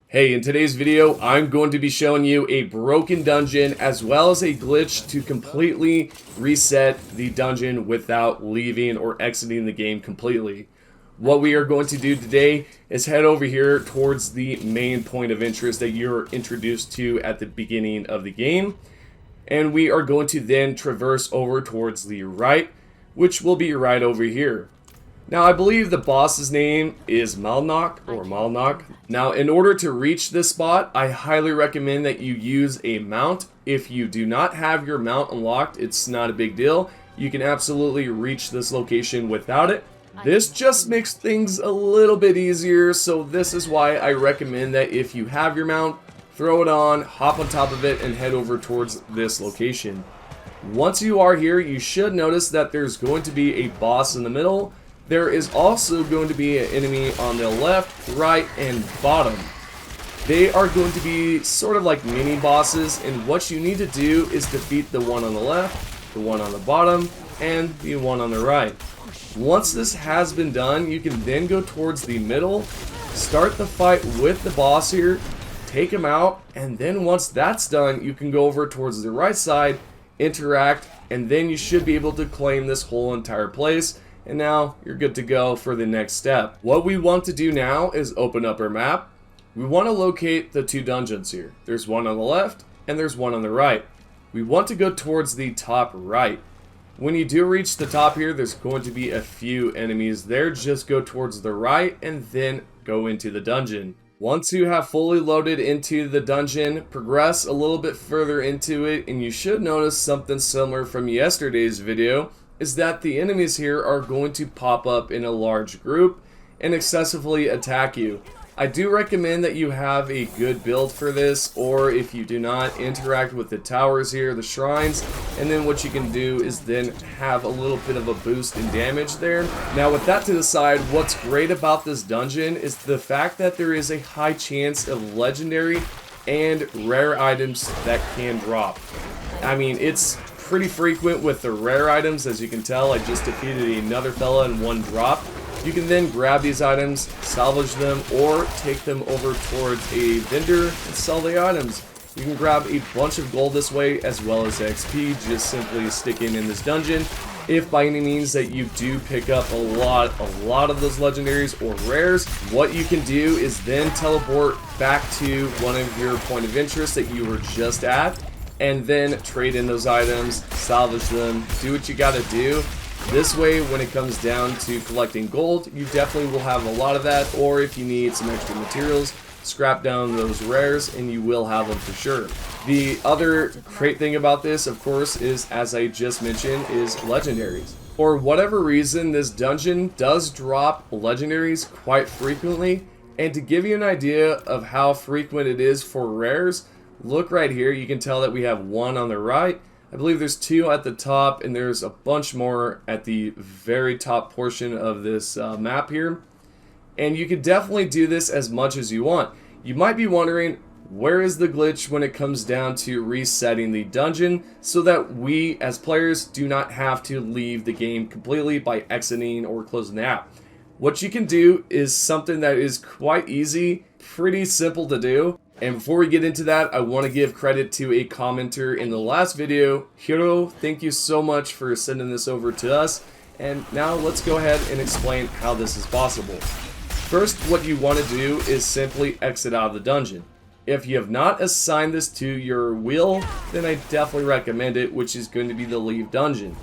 Hey, in today's video, I'm going to be showing you a broken dungeon as well as a glitch to completely reset the dungeon without leaving or exiting the game completely. What we are going to do today is head over here towards the main point of interest that you're introduced to at the beginning of the game. And we are going to then traverse over towards the right, which will be right over here. Now, I believe the boss's name is Malnok. Now, in order to reach this spot, I highly recommend that you use a mount. If you do not have your mount unlocked, it's not a big deal. You can absolutely reach this location without it. This just makes things a little bit easier, so this is why I recommend that if you have your mount, throw it on, hop on top of it, and head over towards this location. Once you are here, you should notice that there's going to be a boss in the middle. There is also going to be an enemy on the left, right, and bottom. They are going to be sort of like mini bosses, and what you need to do is defeat the one on the left, the one on the bottom, and the one on the right. Once this has been done, you can then go towards the middle, start the fight with the boss here, take him out, and then once that's done, you can go over towards the right side, interact, and then you should be able to claim this whole entire place. And now you're good to go for the next step. What we want to do now is open up our map. We want to locate the two dungeons here. There's one on the left and there's one on the right. We want to go towards the top right. When you do reach the top here, there's going to be a few enemies there. Just go towards the right and then go into the dungeon. Once you have fully loaded into the dungeon, progress a little bit further into it, and you should notice something similar from yesterday's video, is that the enemies here are going to pop up in a large group and excessively attack you. I do recommend that you have a good build for this, or if you do not, interact with the towers here, the shrines, and then what you can do is then have a little bit of a boost in damage there. Now, with that to the side, what's great about this dungeon is the fact that there is a high chance of legendary and rare items that can drop. I mean, it's pretty frequent with the rare items. As you can tell, I just defeated another fella in one drop. You can then grab these items, salvage them, or take them over towards a vendor and sell the items. You can grab a bunch of gold this way, as well as XP, just simply sticking in this dungeon. If by any means that you do pick up a lot of those legendaries or rares, what you can do is then teleport back to one of your point of interest that you were just at, and then trade in those items, salvage them, do what you gotta do. This way, when it comes down to collecting gold, you definitely will have a lot of that, or if you need some extra materials, scrap down those rares and you will have them for sure. The other great thing about this, of course, is, as I just mentioned, is legendaries. For whatever reason, this dungeon does drop legendaries quite frequently, and to give you an idea of how frequent it is for rares, look right here. You can tell that we have one on the right. I believe there's two at the top, and there's a bunch more at the very top portion of this map here. And you can definitely do this as much as you want. You might be wondering, where is the glitch when it comes down to resetting the dungeon so that we as players do not have to leave the game completely by exiting or closing the app? What you can do is something that is quite easy, pretty simple to do. And before we get into that, I want to give credit to a commenter in the last video. Hiro, thank you so much for sending this over to us. And now let's go ahead and explain how this is possible. First, what you want to do is simply exit out of the dungeon. If you have not assigned this to your wheel, then I definitely recommend it, which is going to be the leave dungeon.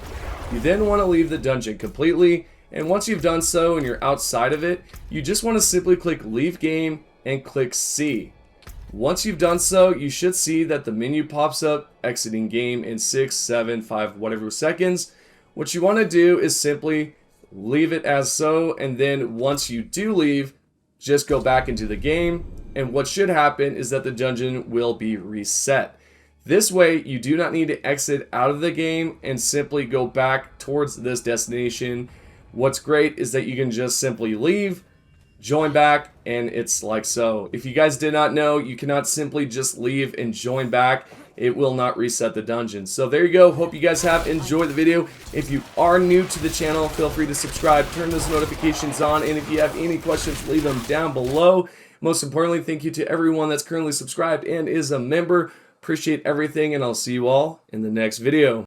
You then want to leave the dungeon completely, and once you've done so and you're outside of it, you just want to simply click leave game and click C. Once you've done so, you should see that the menu pops up, exiting game in 6, 7, 5, whatever seconds. What you want to do is simply leave it as so, and then once you do leave, just go back into the game, and what should happen is that the dungeon will be reset. This way, you do not need to exit out of the game and simply go back towards this destination. What's great is that you can just simply leave, join back, and it's like so. If you guys did not know, you cannot simply just leave and join back. It will not reset the dungeon. So there you go. Hope you guys have enjoyed the video. If you are new to the channel, feel free to subscribe, turn those notifications on, and if you have any questions, leave them down below. Most importantly, thank you to everyone that's currently subscribed and is a member. Appreciate everything, and I'll see you all in the next video.